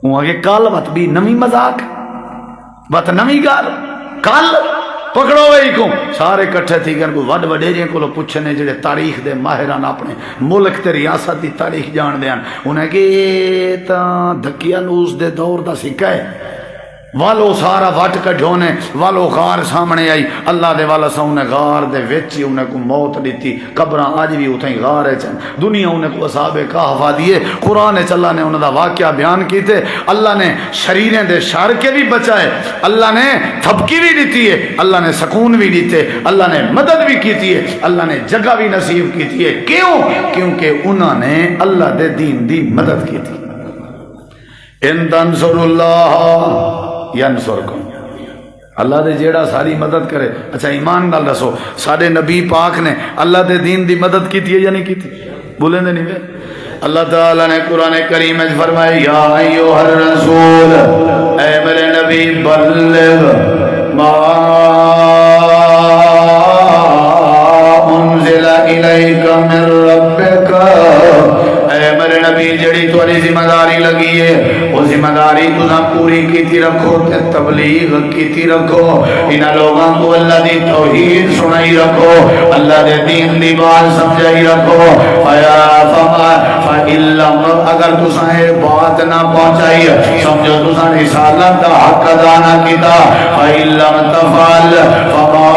وہاں کہ کال بات بھی نمی مذاق بات نمی گال کال پکڑو وہی کو سارے کٹھے تھی گئے. وڈ وڈیرے کو پوچھنے جڑے تاریخ دے ماہران اپنے ملک تے ریاست دی تاریخ جان دیان. انہیں کہ تا دھکیا نوس دے دور دا سکہ ہے. والو سارا وٹ کڈھونے والو غار سامنے آئی. اللہ دے والا سا انہیں غار دے ویچی انہیں کو موت دیتی. قبران آج بھی اتھیں غار ہے چند دنیا انہیں کو اصحاب کہف دیے. قرآن چلا نے انہیں دا واقعہ بیان کی تھے. اللہ نے شریریں دے شار کے بھی بچائے. اللہ نے تھپکی بھی دیتی ہے. اللہ نے سکون بھی دیتے. اللہ نے مدد بھی کی تھی ہے. اللہ نے جگہ بھی نصیب کی تھی ہے. کیوں؟ کیونکہ انہوں نے اللہ دے دین دی مدد کی تھی. ان تنصر اللہ ینصرکم. اللہ دے جیڑا ساری مدد کرے. اچھا ایمان نال دسو سارے نبی پاک نے اللہ دے دین دی مدد کی تھی یا نہیں کی تھی؟ بولیں دے نہیں. اللہ تعالیٰ نے قرآن کریم میں فرمایا یا ایھا الرسول اے میرے نبی بلغ ما انزل الیک من ربک. اے میرے نبی جڑی تھوڑی ذمہ داری لگی ہے وہ ذمہ داری تُساں پوری کیتی رکھو تے تبلیغ کیتی رکھو. انہاں لوگاں کو اللہ دی توحید سنائی رکھو. اللہ دے دین دی بات سمجھائی رکھو. اگر تُساں یہ بات نہ پہنچائی سمجھو تُساں رسالت دا حق ادا نہ کیتا. فَإِن لَّمْ تَفْعَلْ فَمَا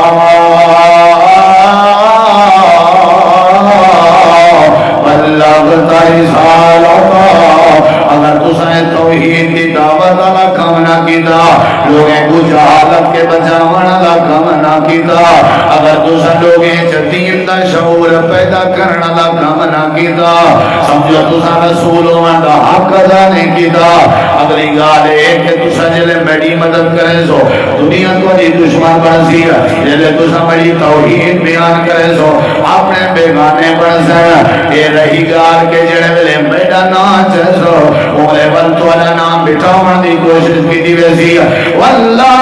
بلغت رسالتہ. اگر تسائیں توحید کی دعوت والا کام نہ کیتا لوگیں کو جہالت کے بچاون والا کام نہ کیتا اگر تساں لوگیں دین دا شعور پیدا کرن والا کام نہ کیتا سمجھو تساں رسول ہون دا حق ادا نہیں کیتا. اگلی گل ہے کہ تساں جلے میری مدد کرے سو دنیا تہاڈی دشمن بن سی. جلے تساں میری توحید بیان کرے سو اپنے بیگانے بن سن. یہ رہی گال کے جڑے ویلے میرا نام چسو اولے بل تواڈا نام بٹھاون دی کوشش کیتی ویسی. واللہ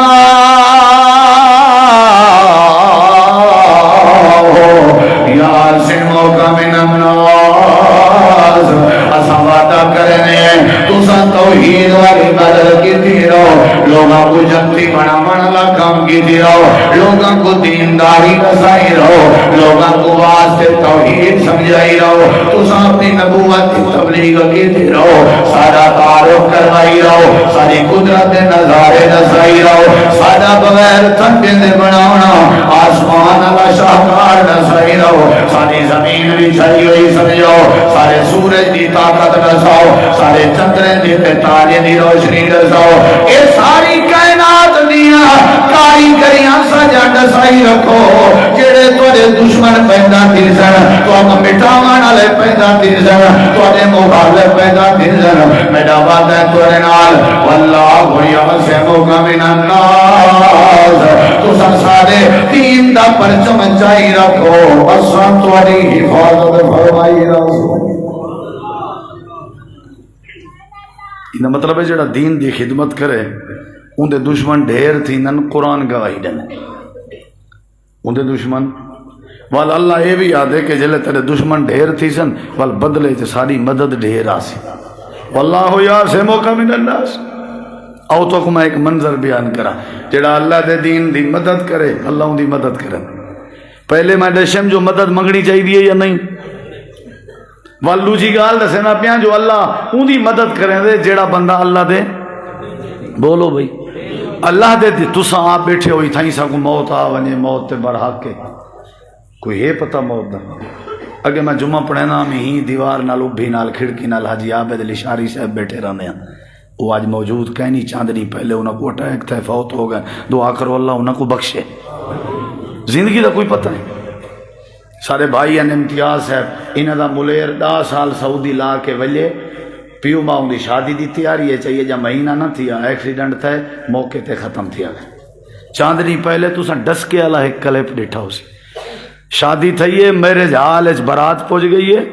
یعصمک من الناس. اساں وعدہ کرنے تساں توحید والی مدد کیتی رہو. لوگاں کو جنتی بناون والا کام کیتی رہو. لوگاں کو دینداری دسائی رہو. لوگاں کو واسطے توحید سمجھائی رہو. تساں اپنی نبوت کی تبلیغ کیتی رہو. سارا تعارف کروائی رہو. ساری قدرت نظارے دسائی رہو. سارا بغیر تھکے دے بناونا آسمان والا شاہکار دسائی رہو. ساری زمین بچھائی ہوئی سمجھو. سارے سورج دی طاقت دساؤ. سارے چندرے دی تارے دی روشنی دساؤ. یہ ساری کائنات دیاں کاریگریاں سجا دسائی رکھو. جڑے تواڈے دشمن پیدا تھی سن تانوں مٹاون والے پیدا تھی سن تواڈے مخالف پیدا تھی سن. میرا وعدہ ہے تواڈے نال واللہ یعصمک من الناس. تساں سارے دین دا پرچم چائی رکھو. اساں تواڈی حفاظت فرمائی رکھو. یہ مطلب ہے جڑا دین دی خدمت کرے ان دے دشمن ڈھیر تھی نن قرآن گواہی دن ان دے دشمن وال اللہ یہ بھی یاد ہے کہ جلے تیرے دشمن ڈھیر تھی سن وال بدلے چ ساری مدد ڈھیر آسی. واللہ یعصمک من الناس. او تو کو میں ایک منظر بیان کرا جڑا اللہ دے دین دی مدد کرے اللہ ان دی مدد کرے. پہلے میں دشم جو مدد منگنی چاہیے یا نہیں والو جی گال دسنا پیا جو اللہ ان دی مدد کریں دے جیڑا بندہ اللہ دے بولو بھئی اللہ دے تساں آپ بیٹھے ہوئی تھائیں سا کو موت آ ونجے موت تے برحق کے کوئی ہے پتہ موت دا. اگے میں جمعہ پڑھنا میں ہی دیوار نال ابھی نال کھڑکی نال حاجی عابد الاشاری صاحب بیٹھے رہنے ہیں. وہ آج موجود کہیں نہیں چاندنی پہلے انہوں کو اٹیک تھے فوت ہو گئے. دعا کرو اللہ انہوں کو بخشے. زندگی دا کوئی پتہ نہیں. سارے بھائی ہیں امتیاز صاحب انہاں دا ملیر 10 سال سعودی لا کے ولے پیو ماؤں دی شادی دی تیاری ہے چاہیے جا مہینہ نہ تھیا ایکسیڈنٹ تھے موقع تے ختم تھیا گئے چاندنی پہلے تو سن ڈس کے اللہ ایک کلپ ڈیٹھا ہو سی شادی تھئی ہے میرے جہال اچ برات پہنچ گئی ہے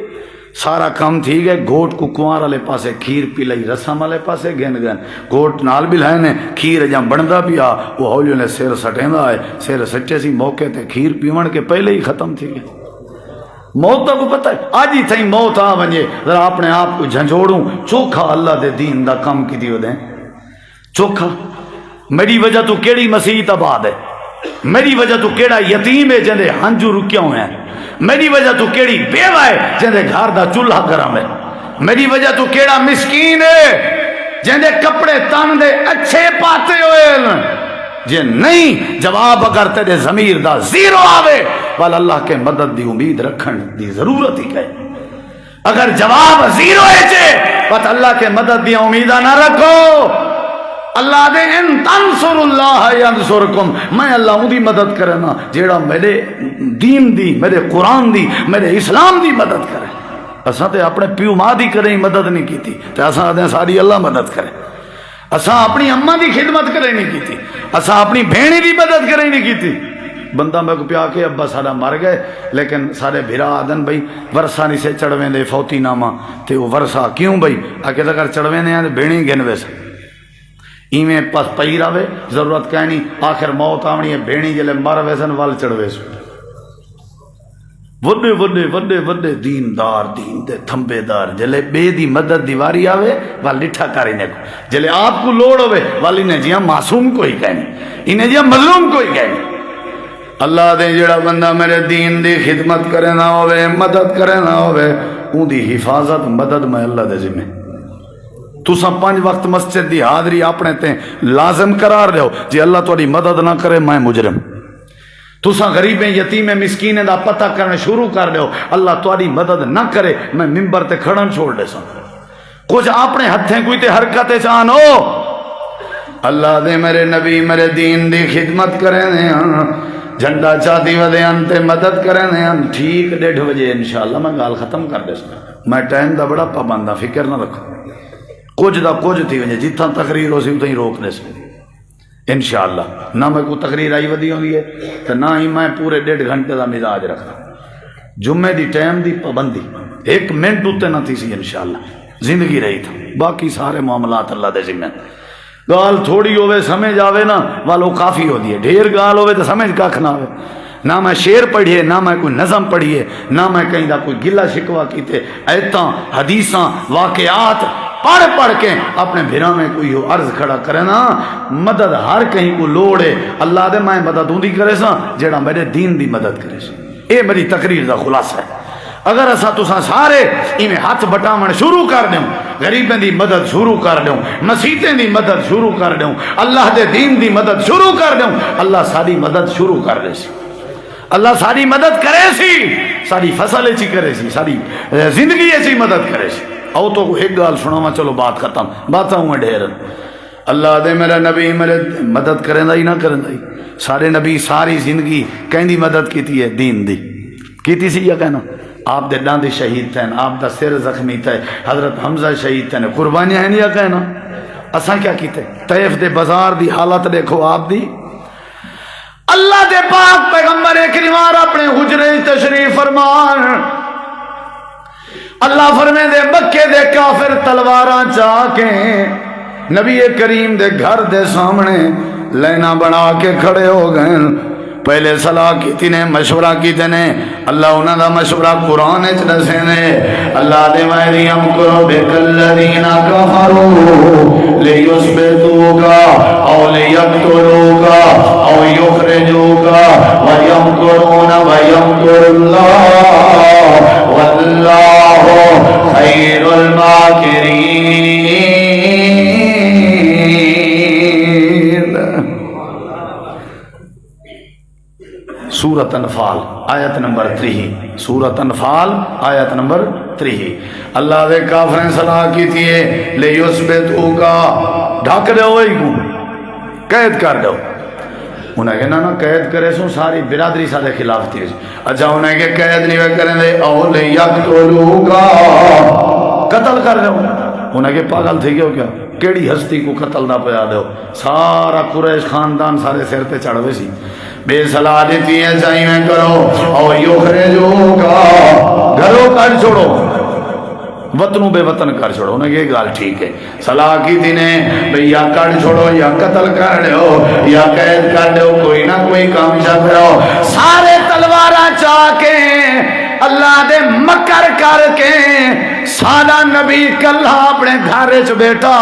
سارا کام تھی گئے گھوٹ کو کنوار والے پاسے کھیر پی لئی رسم والے پاسے گن گن گھوٹ نال بھی لائے نے کھیر جہاں بندا بھی آ وہ ہولیوں نے سیر سٹیندا ہے سیر سچے سی موقع تے کھیر پیون کے پہلے ہی ختم تھی گئے موت کو پتہ ہے آج ہی تھیں موت آ ونجے ذرا اپنے آپ کو جھنجھوڑوں چوکھا اللہ دے دین دا کم کی دیو دیں چوکھا میری وجہ تو کیڑی مسیحت آباد ہے میری وجہ تو کیڑا یتیم ہے جندے ہنجو رکیا ہوئے ہیں میری وجہ تو کیڑی بیوہ ہے جندے گھر دا چولہا گرم ہے میری وجہ تو کیڑا مسکین ہے جندے کپڑے تن دے اچھے پاتے ہوئے جے نہیں جواب اگر تیرے ضمیر دا زیرو آوے والا اللہ کے مدد دی امید رکھن دی ضرورت ہی کہے اگر جواب زیرو ہے جے پتہ اللہ کے مدد دی امیدہ نہ رکھو اللہ دے ان تنصر اللہ ینصرکم میں اللہ دی مدد کرنا جیڑا میرے دین دی میرے قرآن دی میرے اسلام دی مدد کرے اساں تے اپنے پیو ماں دی کریں مدد نہیں کیتی تے اساں دے ساری اللہ مدد کرے اساں اپنی اماں دی خدمت کریں نہیں کیتی اساں اپنی بھیڑی دی مدد کریں نہیں کیتی بندہ میں کو پیا کے ابا سارا مر گئے لیکن سارے بھرا آدن بھئی ورسہ نہیں سے چڑھویں دے فوتی نامہ تے وہ ورسہ کیوں بھئی آکے اگر چڑھویں دے بھیڑی گنوے سے ایویں پس پئی رہے ضرورت کہنی آخر موت آونی ہے بھیڑی جلے مر ویسن وال چڑھوے سو وڈے وڈے وڈے وڈے دیندار دین دے تھمبے دار جلے بے دی مدد دیواری آوے وال لٹھا کاری نے کو جلے آپ کو لوڑ ہوئے والی نے جیاں معصوم کو ہی کہنی انہیں جیاں مظلوم کو ہی کہنی اللہ دے جڑا بندہ میرے دین دی خدمت کرے نہ ہوئے مدد کرے نہ ہوئے ان دی حفاظت مدد میں اللہ دے ذمہ تسا 5 وقت مسجد دی حاضری اپنے تے لازم قرار دیو جی اللہ تھوڑی مدد نہ کرے میں مجرم تسا غریبیں یتیمیں مسکینیں دا پتہ کرنے شروع کر دیو اللہ تھوڑی مدد نہ کرے میں ممبر تے کھڑن چھوڑ دے سا کچھ اپنے ہتھیں کوئی تے حرکت چانو اللہ دے میرے نبی میرے دین دی خدمت کریں دے جھنڈا چاہتی ودے انتے مدد کریں دے ٹھیک 1:30 بجے انشاءاللہ میں گال ختم کر دے سا میں ٹائم دا بڑا پابندہ فکر نہ رکھو کچھ دا کچھ تھی وجہ جتنا تقریر ہو سی اتنا ہی روک دے سکتے انشاءاللہ نہ میں کوئی تقریر آئی ودی ہوئی ہے تو نہ ہی میں پورے 1.5 گھنٹے دا مزاج رکھتا جمعے دی ٹائم دی پابندی 1 منٹ اتنے نہ تھی سی انشاءاللہ زندگی رہی تھا باقی سارے معاملات اللہ دے ذمہ گال تھوڑی ہوئے سمجھ آوے نا والو کافی ہو دیئے ڈھیر گال ہوئے تو سمجھ کاکھ نہ ہوئے نہ میں شعر پڑھیے نہ میں کوئی نظم پڑھیے نہ میں کہیں دا کوئی گلہ شکوہ کیتے ایتاں حدیثاں واقعات پڑھ کے اپنے بھیرا میں کوئی عرض کھڑا کرے نا مدد ہر کہیں کو لوڑے اللہ دے میں مدد ہوندی کرے سا جیڑا میرے دین دی مدد کرے سا اے میری تقریر دا خلاصہ ہے اگر اسا تسا سارے ایویں ہاتھ بٹاون شروع کر دوں غریبیں دی مدد شروع کر دوں مسیتیں دی مدد شروع کر دوں اللہ دے دین دی مدد شروع کر دوں اللہ ساری مدد شروع کر دے سی اللہ ساری مدد کرے سی ساری فصل اچھی کرے سی ساری زندگی اچھی مدد کرے سی او تو ایک گال سناوا چلو بات ختم باتاں ہوں ڈھیر اللہ دے میرا نبی میرے مدد کریں دا ہی نہ کریں دا ہی سارے نبی ساری زندگی کہیں دی مدد کیتی ہے دین دی کیتی سی یا کہنا آپ دے ڈاندے شہید تھے آپ دا سر زخمی تھے حضرت حمزہ شہید تھے قربانیاں ہیں یا کہنا اساں کیا کیتے طیف دے بازار دی حالت دیکھو آپ دی اللہ دے پاک پیغمبر کریم اپنے حجرے تشریف فرمان اللہ فرمے دے مکے دے کافر تلواراں چاہ کے نبی کریم دے گھر دے سامنے لینا بنا کے کھڑے ہو گئے پہلے صلاح کی تینے مشورہ کی تینے اللہ انہاں دا مشورہ قرآن اچ دسے نے اللہ دے وائری ہم کرو بکلذین کفروا لیثبتوکا او لیقتلوکا او یخرجوکا ویمکرون ویمکر اللہ واللہ خیر الماکرین سورۃ انفال آیت نمبر 3 سورۃ انفال آیت نمبر 3 اللہ دے کافریں صلاح کی تھی لیثبتوکا ڈھک دے ہوئی کو قید کر دو انہیں کہنا نا قید کرے سو ساری برادری سارے خلاف تھی. اچھا انہیں کہ قید نہیں کریں دے اول یقتلوکا قتل کر دو. انہیں کہ پاگل تھی کیوں کیا کیڑی ہستی کو قتل نہ پیا دو. سارا قریش خاندان سارے سر پہ چڑھوے سی. بے صلاح دیتی ہے چاہیے میں کرو اور یخرجوکا گھروں کر چھوڑو وطنوں بے وطن کر چھوڑو. انہیں یہ گال ٹھیک ہے صلاح کی تھی نے بھئی یا کر چھوڑو یا قتل کر لو یا قید کر لو کوئی نہ کوئی کام شا کرو. سارے تلوارہ چاہ کے اللہ دے مکر کر کے سادہ نبی کلہ اپنے گھر چ بیٹھا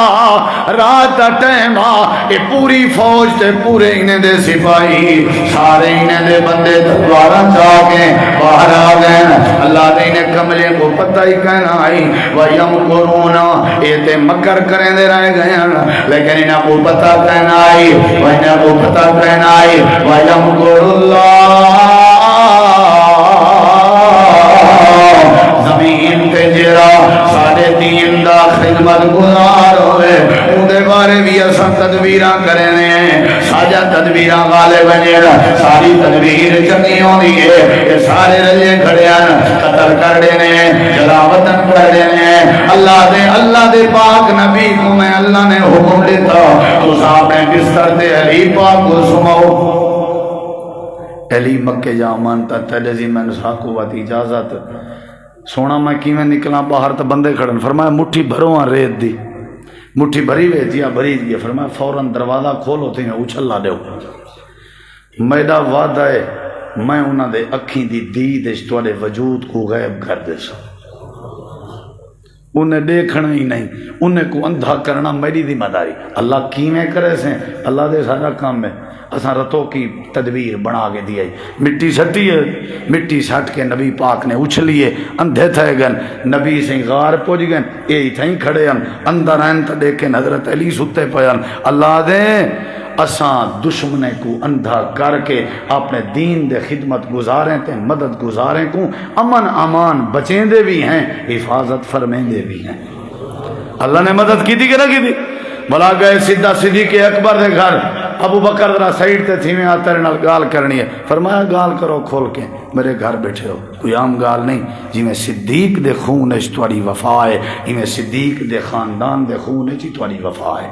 رات دا ٹائم اے پوری فوج تے پورے انہیں دے سپاہی سارے انہیں دے بندے تلوارہ چاہ کے باہر آ گئے. اللہ دے انہیں کملے کو پتہ ہی کہنا آئی وَيَمْكُرُونَ اے تے مکر کریں دے رہ گئے لیکن انہیں کو پتہ کہنا آئی انہیں کو پتہ کہنا آئی وَيَمْكُرُ اللَّهُ زمین تے جرا سارے دین دا خدمت گزار ہوئے اندے بارے بھی اساں تدبیراں کریں ہیں ساجا تدبیراں والے بنے ساری تدبیر چنگی ہونی ہے یہ سارے رجے کھڑے ہیں قتل کر دینے جلا وطن کر دینے. اللہ دے پاک نبی کو میں اللہ نے حکم دیتا تو صاحب نے بستر دے علی پاک کو سماؤ. علی مکہ جا مانتا تیلزی میں نساکو وات اجازت سونا میں کی میں نکلا باہر تو بندے کھڑن. فرمایا مٹھی بھرو ہاں ریت دی مٹھی بھری وے جیا بھری دی. فرمایا فوراً دروازہ کھولو تھی میں اچھل لا دیو. میڈا وعدہ ہے میں انہاں دے اکھیں دی دیدش توڑے وجود کو غیب کر دے سو. انہیں دیکھنا ہی نہیں انہیں کو اندھا کرنا میری ذمہ داری. اللہ کی میں کرے سے اللہ دے سارا کام میں اساں رتوں کی تدبیر بنا کے دیا. مٹی سٹی ہے مٹی سٹ کے نبی پاک نے اچھلیے اندھے تھے گن نبی سے غار پہنچ گئے یہ تھیں کھڑے ہیں اندر ہیں تو دیکھیں حضرت علی ستے پہ اللہ دے اساں دشمنے کو اندھا کر کے اپنے دین دے خدمت گزاریں تے مدد گزاریں کو امن امان بچیں دے بھی ہیں حفاظت فرمیں دے بھی ہیں. اللہ نے مدد کی تھی کہ نہ کی تھی. بلا گئے سیدھا صدیق اکبر دے گھر ابو بکر ذرا سائیڈ تے تھی میں تیرے نال گال کرنی ہے. فرمایا گال کرو کھول کے میرے گھر بیٹھے ہو کوئی عام گال نہیں. جی میں صدیق دے خون اچ تواڈی وفا ہے جی میں صدیق دے خاندان دے خون اچ تواڈی وفا ہے.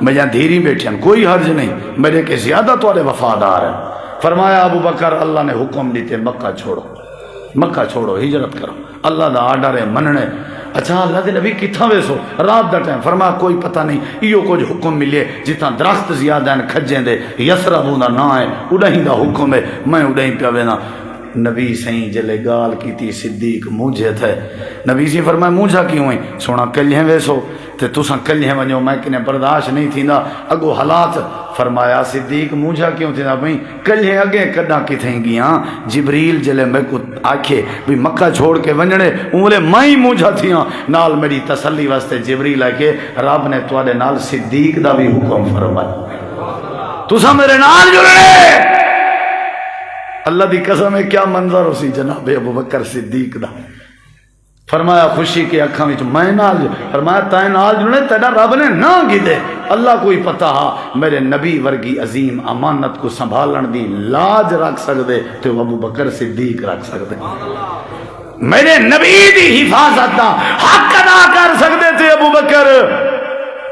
میں جہاں دھیری بیٹھے ہیں کوئی حرج نہیں میرے کے زیادہ تواڈے وفادار ہیں. فرمایا ابو بکر اللہ نے حکم دیتے مکہ چھوڑو ہجرت کرو اللہ دا آرڈر ہے مننے. اچھا اللہ دے نبی کتھاں ویسو رات دا ٹائم. فرمایا کوئی پتہ نہیں ایو کچھ حکم ملے جتنا درخت زیادہ ہیں کھجیں دے یسرب دا نا ہے اڑہیں دا حکم ہے میں اڑہیں پیا وینا. نبی سہیں جلے گال کی تی صدیق مونجھے تھے. نبی سی فرمایا مونجھا کیوں ہوئی سونا کلیہیں ویسو تے تساں کلیہیں ونجو میں کنے برداشت نہیں تھیندا اگو حالات. فرمایا صدیق مونجھا کیوں تھیندا بھئی کلیہیں اگے کڈا کتھیں گیاں جبریل جلے میں کو آکھے بھی مکہ چھوڑ کے ونجنے اولے میں مونجھا تھیاں نال میری تسلی واسطے جبریل آکھے رب نے تواڈے نال صدیق دا بھی حکم فرمایا تساں میرے نال جڑنے. اللہ دی قسم ہے کیا منظر ہو سی جناب ابو بکر صدیق دا. فرمایا خوشی کے اکھاں وچ میں نال فرمایا تائیں نال جڑنے تیرا رب نے نہ گدے. اللہ کوئی پتہ ہا میرے نبی ورگی عظیم امانت کو سنبھالن دی لاج رکھ سکدے تے ابو بکر صدیق رکھ سکدے. میرے نبی دی حفاظت دا حق ادا کر سکدے تھے ابو بکر.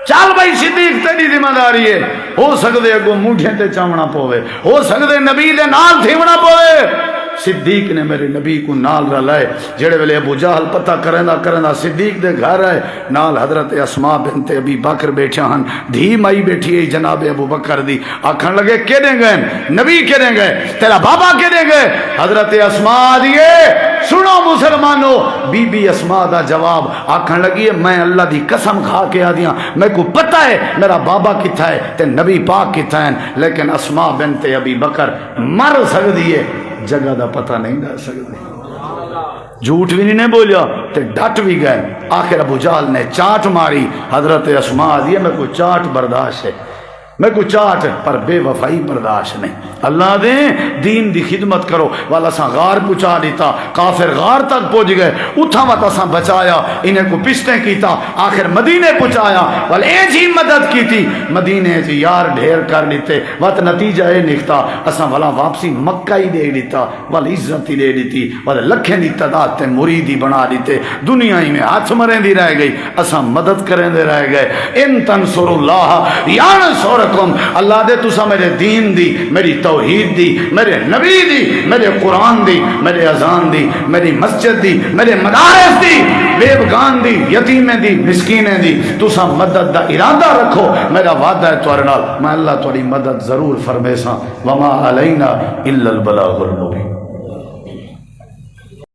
چل بھائی صدیق تیری ذمہ داری ہے ہو سکدے اگوں مونڈھے تے چاونا پوے ہو سکدے نبی دے نال تھیونا پوے. صدیق نے میرے نبی کو نال رلائے. جڑے ویلے ابو جہل پتہ کرندا صدیق دے گھر آئے نال حضرت اسماء بنت ابی بکر بیٹھے ہن دھی مائی بیٹھی ہے جناب ابو بکر دی. آکھن لگے کیڑے گئے نبی کیڑے گئے تیرا بابا کیڑے گئے. حضرت اسماء دیے سنو مسلمانو بی بی اسماء دا جواب آکھن لگی ہے میں اللہ دی قسم کھا کے آدیاں میں کو پتہ ہے میرا بابا کتھا ہے تے نبی پاک کتھا ہے لیکن اسماء بنت ابی بکر مر سکدی ہے جگہ دا پتہ نہیں دے سکدی. جھوٹ بھی نہیں بولیا تے ڈٹ بھی گئے. آخر ابو جہل نے چاٹ ماری. حضرت اسماء دی میں کو چاٹ برداشت ہے میں کو چاٹ پر بے وفائی برداشت نہیں. اللہ دے دین دی خدمت کرو. والا سا غار پہنچا دیتا, کافر غار تک پہنچ گئے, اتھا وطا سا بچایا, انہیں کو پشتے کیتا, آخر مدینے پہنچایا. والا اے جی مدد کی تھی, مدینے جی یار ڈھیر کر لیتے, وقت نتیجہ اے نکتا اسا والا واپسی مکہ ہی دے دیتا, والا عزت ہی دے دیتی, والا لکھیں دی تعداد تے مریدی بنا دیتے, دنیا ہی میں ہاتھ مریں دی رہ گئی, اسا مدد کریں دے رہ گئے. ان تنصر اللہ یانصرکم, اللہ دے تسا میرے دین دی, میری توحید دی, میرے نبی دی, میرے قرآن دی, میرے اذان دی, میری مسجد دی, میرے مدارس دی, بیوگان دی, یتیمیں دی, مسکینیں دی, تسا مدد دا ارادہ رکھو, میرا وعدہ ہے تورے نال, میں اللہ تھوڑی مدد ضرور فرمے سا. وما علینا الا البلاغ المبین.